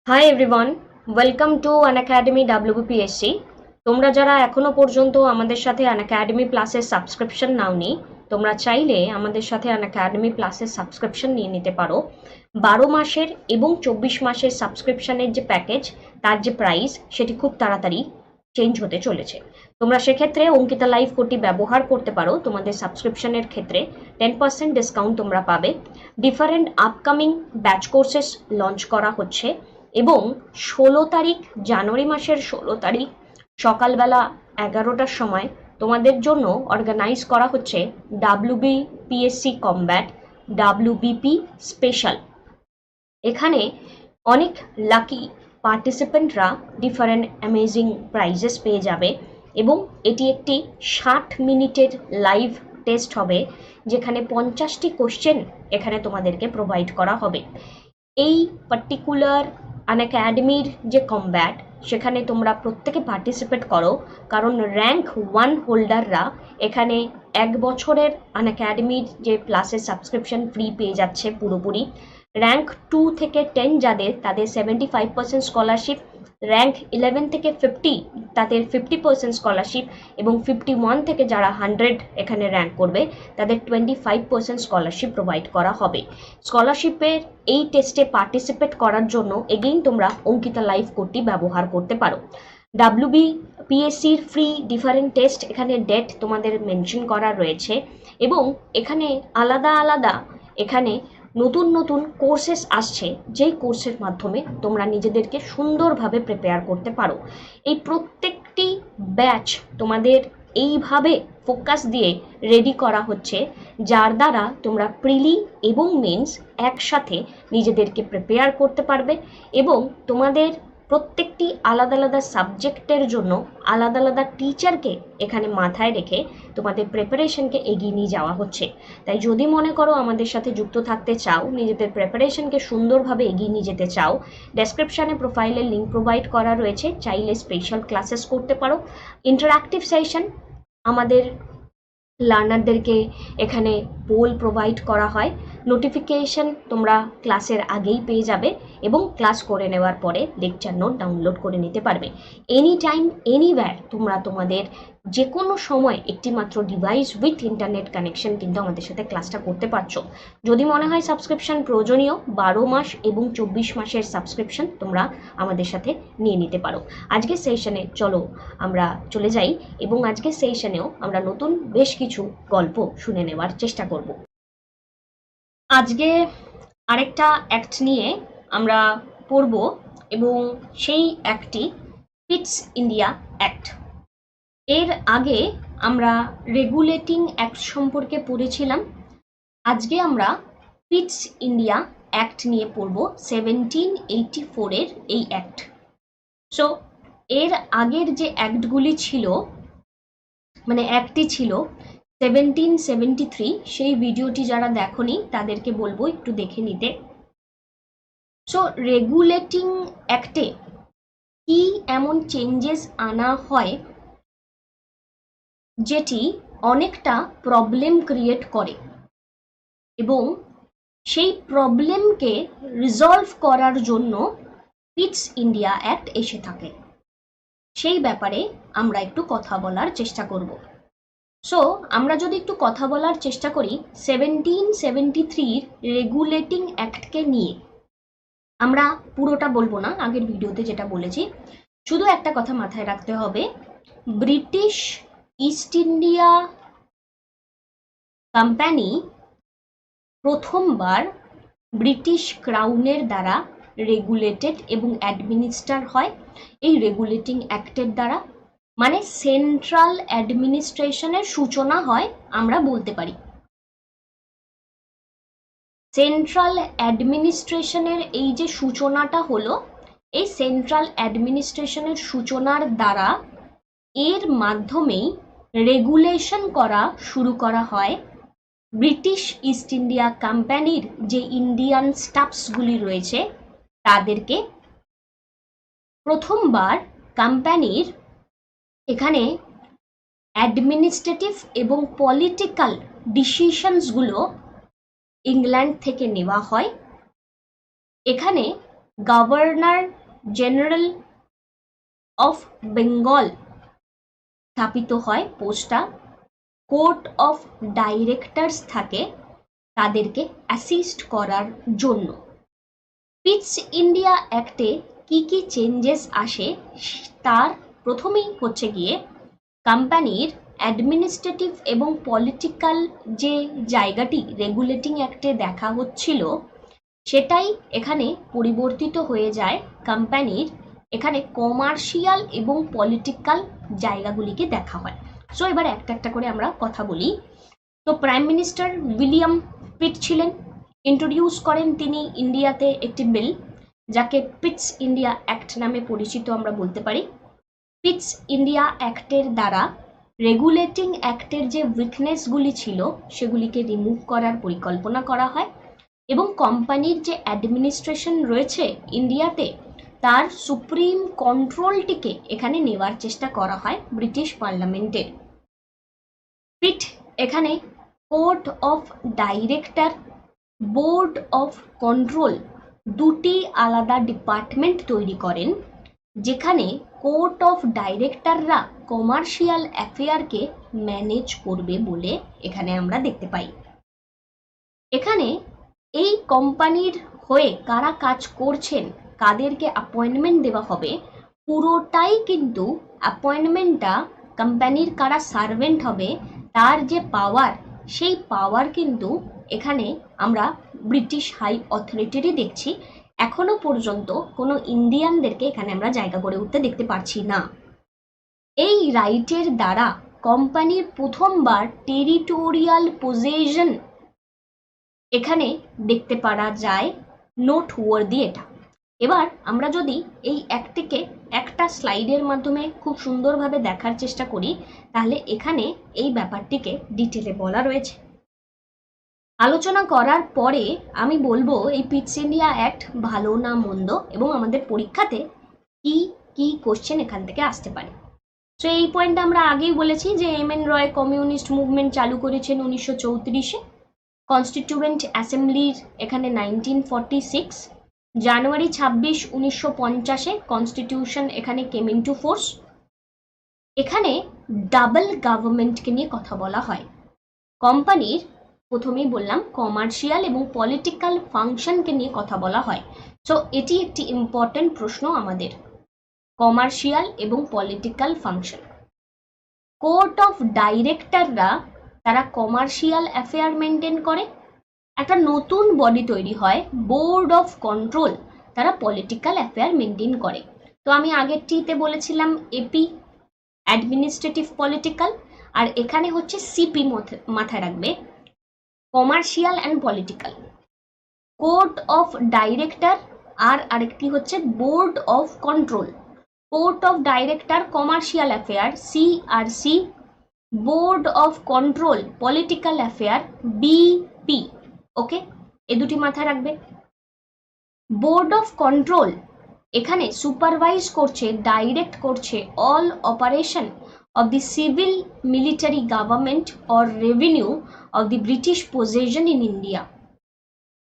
Hi everyone, welcome to Unacademy WBPSC। তোমরা যারা এখনো পর্যন্ত আমাদের সাথে আনএকাডেমি প্লাসের সাবস্ক্রিপশন নাওনি, তোমরা চাইলে আমাদের সাথে আনএকাডেমি প্লাসের সাবস্ক্রিপশন নিয়ে নিতে পারো। 12 মাসের এবং 24 মাসের সাবস্ক্রিপশনের যে প্যাকেজ, তার যে প্রাইস, সেটি খুব তাড়াতাড়ি চেঞ্জ হতে চলেছে। তোমরা সেক্ষেত্রে অঙ্কিতা লাইভ কোডটি ব্যবহার করতে পারো। তোমাদের সাবস্ক্রিপশনের ক্ষেত্রে 10% ডিসকাউন্ট তোমরা পাবে। Different upcoming batch courses launch করা হচ্ছে এবং 16 তারিখ, জানুয়ারি মাসের 16 তারিখ সকালবেলা 11টার সময় তোমাদের জন্য অর্গানাইজ করা হচ্ছে WBPSC কমব্যাট WBP স্পেশাল। এখানে অনেক লাকি পার্টিসিপেন্টরা ডিফারেন্ট অ্যামেজিং প্রাইজেস পেয়ে যাবে এবং এটি একটি 60 মিনিটের লাইভ টেস্ট হবে, যেখানে 50টি কোশ্চেন এখানে তোমাদেরকে প্রোভাইড করা হবে। এই পার্টিকুলার আনএকাডেমির যে কমব্যাট, সেখানে তোমরা প্রত্যেকে পার্টিসিপেট করো, কারণ র্যাঙ্ক 1 হোল্ডাররা এখানে 1 বছরের আনএকাডেমির যে প্লাসের সাবস্ক্রিপশন ফ্রি পেয়ে যাচ্ছে পুরোপুরি। র্যাঙ্ক 2 থেকে 10 যাদের, তাদের 75% স্কলারশিপ। র্যাঙ্ক 11 থেকে 50 তাদের 50% স্কলারশিপ এবং 51 থেকে যারা 100 এখানে র্যাঙ্ক করবে তাদের 25% স্কলারশিপ প্রোভাইড করা হবে। স্কলারশিপের এই টেস্টে পার্টিসিপেট করার জন্য এগেইন তোমরা অঙ্কিতা লাইভ কোডটি ব্যবহার করতে পারো। WBPSCর ফ্রি ডিফারেন্ট টেস্ট, এখানে ডেট তোমাদের মেনশন করা রয়েছে এবং এখানে আলাদা আলাদা এখানে নতুন নতুন কোর্সেস আসছে, যেই কোর্সের মাধ্যমে তোমরা নিজেদেরকে সুন্দরভাবে প্রিপেয়ার করতে পারো। এই প্রত্যেকটি ব্যাচ তোমাদের এইভাবে ফোকাস দিয়ে রেডি করা হচ্ছে, যার দ্বারা তোমরা প্রিলি এবং মেন্স একসাথে নিজেদেরকে প্রিপেয়ার করতে পারবে এবং তোমাদের প্রত্যেকটি আলাদা আলাদা সাবজেক্টের জন্য আলাদা আলাদা টিচারকে এখানে মাথায় রেখে তোমাদের প্রিপারেশনকে এগিয়ে নিয়ে যাওয়া হচ্ছে। তাই যদি মনে করো আমাদের সাথে যুক্ত থাকতে চাও, নিজেদের প্রিপারেশনকে সুন্দরভাবে এগিয়ে নিয়ে যেতে চাও, ডেসক্রিপশানে প্রোফাইলের লিঙ্ক প্রোভাইড করা রয়েছে, চাইলে স্পেশাল ক্লাসেস করতে পারো। ইন্টারঅ্যাক্টিভ সেশন, আমাদের লার্নারদেরকে এখানে পোল প্রোভাইড করা হয়। নোটিফিকেশন তোমরা ক্লাসের আগেই পেয়ে যাবে এবং ক্লাস করে নেওয়ার পরে লেকচার নোট ডাউনলোড করে নিতে পারবে। এনি টাইম এনিওয়্যার তোমরা তোমাদের যে কোনো সময় একটি মাত্র ডিভাইস উইথ ইন্টারনেট কানেকশন কিন্তু আমাদের সাথে ক্লাসটা করতে পারছো। যদি মনে হয় সাবস্ক্রিপশন প্রয়োজনীয়, 12 মাস এবং 24 মাসের সাবস্ক্রিপশন তোমরা আমাদের সাথে নিয়ে নিতে পারো। আজকের সেশনে চলো আমরা চলে যাই এবং আজকের সেশনেও আমরা নতুন বেশ কিছু গল্প শুনে নেওয়ার চেষ্টা করব। আজকে আরেকটা অ্যাক্ট নিয়ে আমরা পড়ব এবং সেই অ্যাক্টটি ফিটস ইন্ডিয়া অ্যাক্ট। এর আগে আমরা রেগুলেটিং অ্যাক্ট সম্পর্কে পড়েছিলাম। আজকে আমরা ফিটস ইন্ডিয়া অ্যাক্ট নিয়ে পড়ব, 1784-এর এই অ্যাক্ট। সো এর আগের যে অ্যাক্টগুলি ছিল, মানে অ্যাক্টটি ছিল 1773, সেই ভিডিওটি যারা দেখোনি তাদেরকে বলবো একটু দেখে নিতে। সো রেগুলেটিং অ্যাক্টে কি এমন চেঞ্জেস আনা হয় যেটি অনেকটা প্রবলেম ক্রিয়েট করে এবং সেই প্রবলেমকে রিজলভ করার জন্য ফিটস ইন্ডিয়া অ্যাক্ট এসে থাকে, সেই ব্যাপারে আমরা একটু কথা বলার চেষ্টা করব। সো আমরা যদি একটু কথা বলার চেষ্টা করি 1773 রেগুলেটিং অ্যাক্টকে নিয়ে, আমরা পুরোটা বলবো না, আগের ভিডিওতে যেটা বলেছি। শুধু একটা কথা মাথায় রাখতে হবে, ব্রিটিশ ইস্ট ইন্ডিয়া কোম্পানি প্রথমবার ব্রিটিশ ক্রাউনের দ্বারা রেগুলেটেড এবং অ্যাডমিনিস্টার হয় এই রেগুলেটিং অ্যাক্টের দ্বারা, মানে সেন্ট্রাল অ্যাডমিনিস্ট্রেশনের সূচনা হয় আমরা বলতে পারি। সেন্ট্রাল অ্যাডমিনিস্ট্রেশনের এই যে সূচনাটা হলো, এই সেন্ট্রাল অ্যাডমিনিস্ট্রেশনের সূচনার দ্বারা এর মাধ্যমেই রেগুলেশন করা শুরু করা হয় ব্রিটিশ ইস্ট ইন্ডিয়া কোম্পানির যে ইন্ডিয়ান স্টাফসগুলি রয়েছে তাদেরকে। প্রথমবার কোম্পানির এখানে অ্যাডমিনিস্ট্রেটিভ এবং পলিটিক্যাল ডিসিশনসগুলো ইংল্যান্ড থেকে নেওয়া হয়। এখানে গভর্নর জেনারেল অফ বেঙ্গল স্থাপিত হয় পোস্টটা। কোর্ট অফ ডাইরেক্টরস থাকে তাদেরকে অ্যাসিস্ট করার জন্য। পিটস ইন্ডিয়া অ্যাক্টে কি কি চেঞ্জেস আসে তার প্রথমেই হচ্ছে গিয়ে কোম্পানির অ্যাডমিনিস্ট্রেটিভ এবং পলিটিক্যাল যে জায়গাটি রেগুলেটিং অ্যাক্টে দেখা হচ্ছিল সেটাই এখানে পরিবর্তিত হয়ে যায় কোম্পানির এখানে কমার্শিয়াল এবং পলিটিক্যাল জায়গাগুলিকে দেখা হয়। সো এবার একটা একটা করে আমরা কথা বলি। তো প্রাইম মিনিস্টার উইলিয়াম পিট ছিলেন, ইন্ট্রোডিউস করেন তিনি ইন্ডিয়াতে একটি বিল যাকে পিটস ইন্ডিয়া অ্যাক্ট নামে পরিচিত আমরা বলতে পারি। পিটস ইন্ডিয়া অ্যাক্টের দ্বারা রেগুলেটিং অ্যাক্টের যে উইকনেসগুলি ছিল সেগুলিকে রিমুভ করার পরিকল্পনা করা হয় এবং কোম্পানির যে অ্যাডমিনিস্ট্রেশন রয়েছে ইন্ডিয়াতে তার সুপ্রিম কন্ট্রোলটিকে এখানে নেওয়ার চেষ্টা করা হয় ব্রিটিশ পার্লামেন্টের। পিট এখানে court of director, board of control দুটি আলাদা ডিপার্টমেন্ট তৈরি করেন যেখানে কোর্ট অফ ডাইরেক্টররা কমার্শিয়াল অ্যাফেয়ারকে ম্যানেজ করবে বলে এখানে আমরা দেখতে পাই। এখানে এই কোম্পানির হয়ে কারা কাজ করছেন, কাদেরকে অ্যাপয়েন্টমেন্ট দেওয়া হবে, পুরোটাই কিন্তু অ্যাপয়েন্টমেন্টটা কোম্পানির কারা সার্ভেন্ট হবে তার যে পাওয়ার, সেই পাওয়ার কিন্তু এখানে আমরা ব্রিটিশ হাই অথরিটিরই দেখছি। এখনো পর্যন্ত কোনো ইন্ডিয়ানদেরকে এখানে আমরা জায়গা করে উঠতে দেখতে পারছি না। এই রাইটের দ্বারা কোম্পানির প্রথমবার টেরিটোরিয়াল পজেশন এখানে দেখতে পারা যায়, নোট ওয়ার্দি এটা। এবার আমরা যদি এই অ্যাক্টটিকে একটা স্লাইডের মাধ্যমে খুব সুন্দরভাবে দেখার চেষ্টা করি তাহলে এখানে এই ব্যাপারটিকে ডিটেলে বলা রয়েছে। আলোচনা করার পরে আমি বলবো এই পিটস ইন্ডিয়া অ্যাক্ট ভালো না মন্দ এবং আমাদের পরীক্ষাতে কি কি কোশ্চেন এখান থেকে আসতে পারে। তো এই পয়েন্টটা আমরা আগেই বলেছি যে এম.এন. রয় কমিউনিস্ট মুভমেন্ট চালু করেছেন 1934-এ, কনস্টিটিউয়েন্ট অ্যাসেম্বলির এখানে 1946, জানুয়ারি 26, 1950-এ কনস্টিটিউশন এখানে কেম ইনটু ফোর্স। এখানে ডাবল গভর্নমেন্টকে নিয়ে কথা বলা হয়। কোম্পানির প্রথমেই বললাম কমার্শিয়াল এবং পলিটিক্যাল ফাংশনকে নিয়ে কথা বলা হয়। সো এটি একটি ইম্পর্টেন্ট প্রশ্ন আমাদের, কমার্শিয়াল এবং পলিটিক্যাল ফাংশন। কোর্ট অফ ডাইরেক্টররা তারা কমার্শিয়াল অ্যাফেয়ার মেনটেন করে, একটা নতুন বডি তৈরি হয় বোর্ড অফ কন্ট্রোল, তারা পলিটিক্যাল অ্যাফেয়ার মেনটেন করে। তো আমি আগেরটিতে বলেছিলাম এপি অ্যাডমিনিস্ট্রেটিভ পলিটিক্যাল, আর এখানে হচ্ছে সিপি মাথায় রাখবে, commercial and political. Court of director আর আরেকটি হচ্ছে board of control. Court of director commercial affair CRC, board of control political affair BP. Okay, এ দুটি মাথায় রাখবে। বোর্ড অফ কন্ট্রোল এখানে সুপারভাইজ করছে, ডাইরেক্ট করছে all operation of the civil military government or revenue of the British possession in India.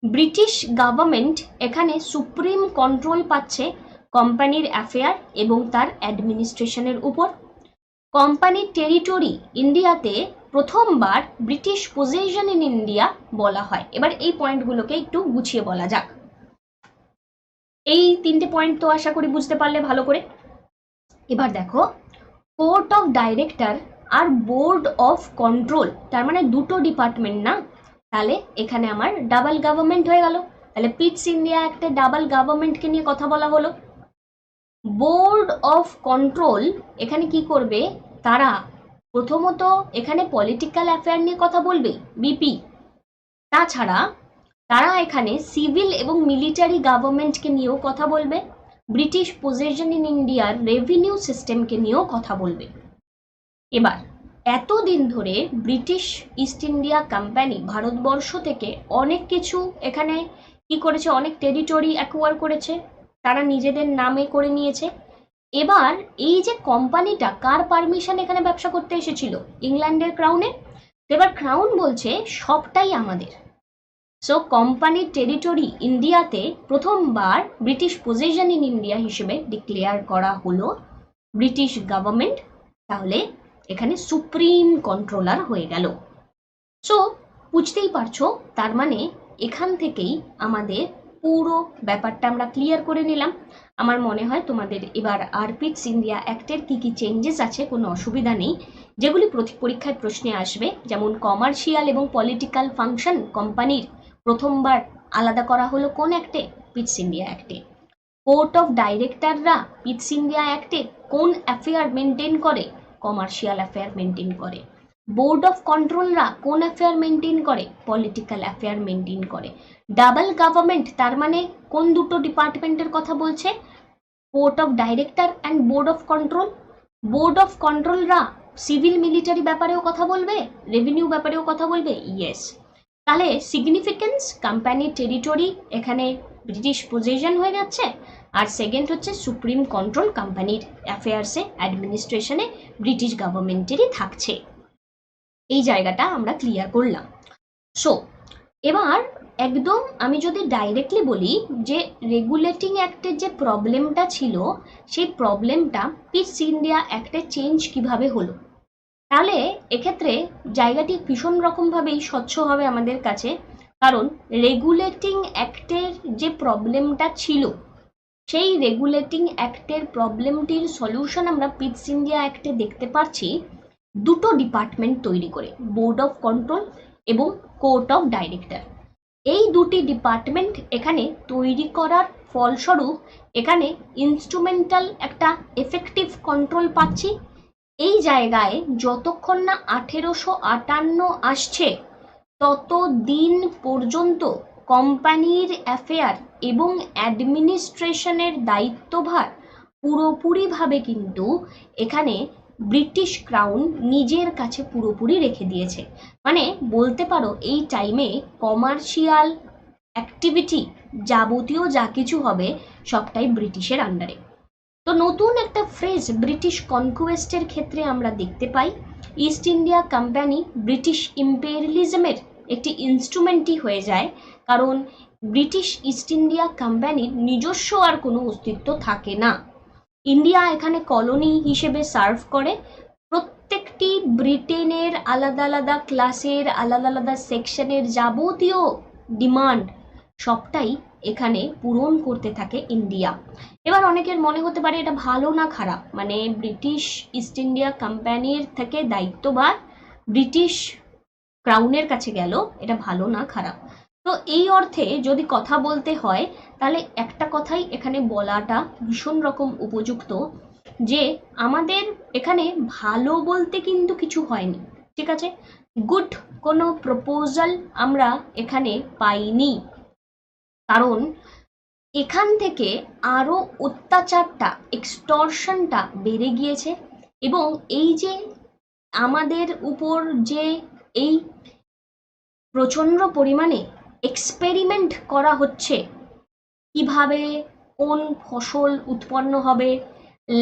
British government এখানে supreme control পাচ্ছে কোম্পানির অ্যাফেয়ার এবং তার অ্যাডমিনিস্ট্রেশনের উপর। কোম্পানির টেরিটরি ইন্ডিয়াতে প্রথমবার ব্রিটিশ পজেশন ইন ইন্ডিয়া বলা হয়। এবার এই পয়েন্টগুলোকে একটু গুছিয়ে বলা যাক। এই তিনটে পয়েন্ট তো আশা করি বুঝতে পারলে ভালো করে। এবার দেখো, কোর্ট অফ ডাইরেক্টর আর বোর্ড অফ কন্ট্রোল, তার মানে দুটো ডিপার্টমেন্ট না, তাহলে এখানে আমার ডাবল গভর্নমেন্ট হয়ে গেল। তাহলে পিটস ইন্ডিয়া অ্যাক্টে ডাবল গভর্নমেন্টকে নিয়ে কথা বলা হলো। বোর্ড অফ কন্ট্রোল এখানে কি করবে, তারা প্রথমত এখানে পলিটিক্যাল অ্যাফেয়ার নিয়ে কথা বলবে বিপি, তাছাড়া তারা এখানে সিভিল এবং মিলিটারি গভর্নমেন্টকে নিয়েও কথা বলবে, ব্রিটিশ পজেশন ইন ইন্ডিয়ার রেভিনিউ সিস্টেমকে নিয়েও কথা বলবে। এবার এতদিন ধরে British east India company Bharatvarsha থেকে অনেক কিছু এখানে কি করেছে, অনেক টেরিটরি অ্যাকোয়ার করেছে, তারা নিজেদের নামে করে নিয়েছে। এবার এই যে কোম্পানিটা কার পারমিশন এখানে ব্যবসা করতে এসেছিল, ইংল্যান্ডের ক্রাউনের। এবার ক্রাউন বলছে সবটাই আমাদের, সো কোম্পানির টেরিটরি ইন্ডিয়াতে প্রথমবার ব্রিটিশ পজেশন ইন ইন্ডিয়া হিসেবে ডিক্লেয়ার করা হলো ব্রিটিশ গভর্নমেন্ট। তাহলে এখানে সুপ্রিম কন্ট্রোলার হয়ে গেল। সো বুঝতেই পারছো, তার মানে এখান থেকেই আমাদের পুরো ব্যাপারটা আমরা ক্লিয়ার করে নিলাম। আমার মনে হয় তোমাদের এবার আরপিটস ইন্ডিয়া অ্যাক্টের কি কি চেঞ্জেস আছে কোনো অসুবিধা নেই, যেগুলি পরীক্ষায় প্রশ্নে আসবে। যেমন কমার্শিয়াল এবং পলিটিক্যাল ফাংশন কোম্পানির প্রথমবার আলাদা করা হলো কোন অ্যাক্টে? পিটস ইন্ডিয়া অ্যাক্টে। কোর্ট অফ ডাইরেক্টররা পিটস ইন্ডিয়া অ্যাক্টে কোন অ্যাফেয়ার মেনটেন করে? কমার্শিয়াল অ্যাফেয়ার মেনটেন করে। বোর্ড অফ কন্ট্রোলরা কোন অ্যাফেয়ার মেনটেন করে? পলিটিক্যাল অ্যাফেয়ার মেনটেন করে। ডাবল গভর্নমেন্ট তার মানে কোন দুটো ডিপার্টমেন্টের কথা বলছে? Court of director and board of control. Board of কন্ট্রোলরা সিভিল মিলিটারি ব্যাপারেও কথা বলবে, রেভিনিউ ব্যাপারেও কথা বলবে। ইয়েস। তাহলে সিগনিফিকেন্স, কোম্পানির টেরিটরি এখানে ব্রিটিশ পজেশন হয়ে যাচ্ছে, আর সেকেন্ড হচ্ছে সুপ্রিম কন্ট্রোল কোম্পানির অ্যাফেয়ার্সে, অ্যাডমিনিস্ট্রেশনে ব্রিটিশ গভর্নমেন্টেরই থাকছে। এই জায়গাটা আমরা ক্লিয়ার করলাম। সো এবার একদম আমি যদি ডাইরেক্টলি বলি যে রেগুলেটিং অ্যাক্টের যে প্রবলেমটা ছিল, সেই প্রবলেমটা পিটস ইন্ডিয়া অ্যাক্টে চেঞ্জ কিভাবে হলো, তাহলে এক্ষেত্রে জায়গাটি ভীষণ রকমভাবেই স্বচ্ছ হবে আমাদের কাছে। কারণ রেগুলেটিং অ্যাক্টের যে প্রবলেমটা ছিল, সেই রেগুলেটিং অ্যাক্টের প্রবলেমটির সলিউশন আমরা পিটস ইন্ডিয়া অ্যাক্টে দেখতে পাচ্ছি দুটো ডিপার্টমেন্ট তৈরি করে, বোর্ড অফ কন্ট্রোল এবং কোর্ট অফ ডাইরেক্টর। এই দুটি ডিপার্টমেন্ট এখানে তৈরি করার ফলস্বরূপ এখানে ইনস্ট্রুমেন্টাল একটা এফেক্টিভ কন্ট্রোল পাচ্ছি। এই জায়গায় যতক্ষণ না 1858 আসছে ততদিন পর্যন্ত কোম্পানির অ্যাফেয়ার এবং অ্যাডমিনিস্ট্রেশনের দায়িত্বভার পুরোপুরিভাবে কিন্তু এখানে ব্রিটিশ ক্রাউন নিজের কাছে পুরোপুরি রেখে দিয়েছে। মানে বলতে পারো এই টাইমে কমার্শিয়াল অ্যাক্টিভিটি যাবতীয় যা কিছু হবে সবটাই ব্রিটিশের আন্ডারে। তো নতুন একটা ফ্রেজ ব্রিটিশ কনকুয়েস্টের ক্ষেত্রে আমরা দেখতে পাই, ইস্ট ইন্ডিয়া কোম্পানি ব্রিটিশ ইম্পেরিয়ালিজমের একটি ইনস্ট্রুমেন্টই হয়ে যায়, কারণ ব্রিটিশ ইস্ট ইন্ডিয়া কোম্পানির নিজস্ব আর কোনো অস্তিত্ব থাকে না। ইন্ডিয়া এখানে কলোনি হিসেবে সার্ভ করে, প্রত্যেকটি ব্রিটেনের আলাদা আলাদা ক্লাসের আলাদা আলাদা সেকশনের যাবতীয় ডিমান্ড সবটাই এখানে পূরণ করতে থাকে ইন্ডিয়া। এবার অনেকের মনে হতে পারে এটা ভালো না খারাপ, মানে ব্রিটিশ ইস্ট ইন্ডিয়া কোম্পানির থেকে দায়িত্বভার ব্রিটিশ ক্রাউনের কাছে গেল, এটা ভালো না খারাপ। তো এই অর্থে যদি কথা বলতে হয় তাহলে একটা কথাই এখানে বলাটা ভীষণ রকম উপযুক্ত, যে আমাদের এখানে ভালো বলতে কিন্তু কিছু হয়নি, ঠিক আছে? গুড কোনো প্রপোজাল আমরা এখানে পাইনি, কারণ এখান থেকে আরো অত্যাচারটা, এক্সটর্শনটা বেড়ে গিয়েছে। এবং এই যে আমাদের উপর যে এই প্রচণ্ড পরিমাণে এক্সপেরিমেন্ট করা হচ্ছে, কিভাবে কোন ফসল উৎপন্ন হবে,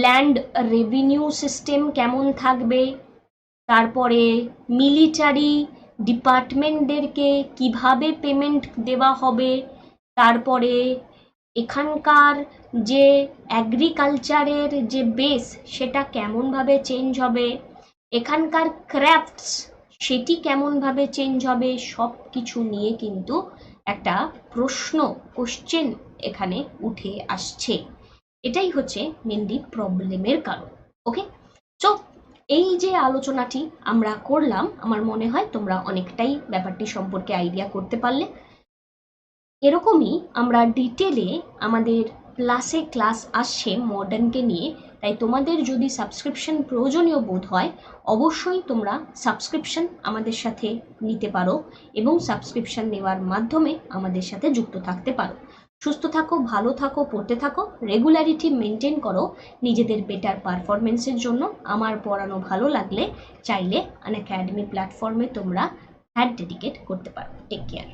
ল্যান্ড রেভিনিউ সিস্টেম কেমন থাকবে, তারপরে মিলিটারি ডিপার্টমেন্টদেরকে কিভাবে পেমেন্ট দেওয়া হবে, তারপরে এখানকার যে অ্যাগ্রিকালচারের যে বেস সেটা কেমনভাবে চেঞ্জ হবে, এখানকার ক্রাফটস সেটি কেমনভাবে চেঞ্জ হবে, সব কিছু নিয়ে কিন্তু একটা প্রশ্ন, কোশ্চেন এখানে উঠে আসছে। এটাই হচ্ছে মেনলি প্রবলেমের কারণ। ওকে, সো এই যে আলোচনাটি আমরা করলাম, আমার মনে হয় তোমরা অনেকটাই ব্যাপারটি সম্পর্কে আইডিয়া করতে পারলে। এরকমই আমরা ডিটেলে আমাদের ক্লাস আসছে মডার্নকে নিয়ে, তাই তোমাদের যদি সাবস্ক্রিপশন প্রয়োজনীয় বোধ হয় অবশ্যই তোমরা সাবস্ক্রিপশন আমাদের সাথে নিতে পারো এবং সাবস্ক্রিপশন নেওয়ার মাধ্যমে আমাদের সাথে যুক্ত থাকতে পারো। সুস্থ থাকো, ভালো থাকো, পড়তে থাকো, রেগুলারিটি মেনটেন করো নিজেদের বেটার পারফরমেন্সের জন্য। আমার পড়ানো ভালো লাগলে চাইলে আনএকাডেমি প্ল্যাটফর্মে তোমরা ডেডিকেট করতে পারো। Take care.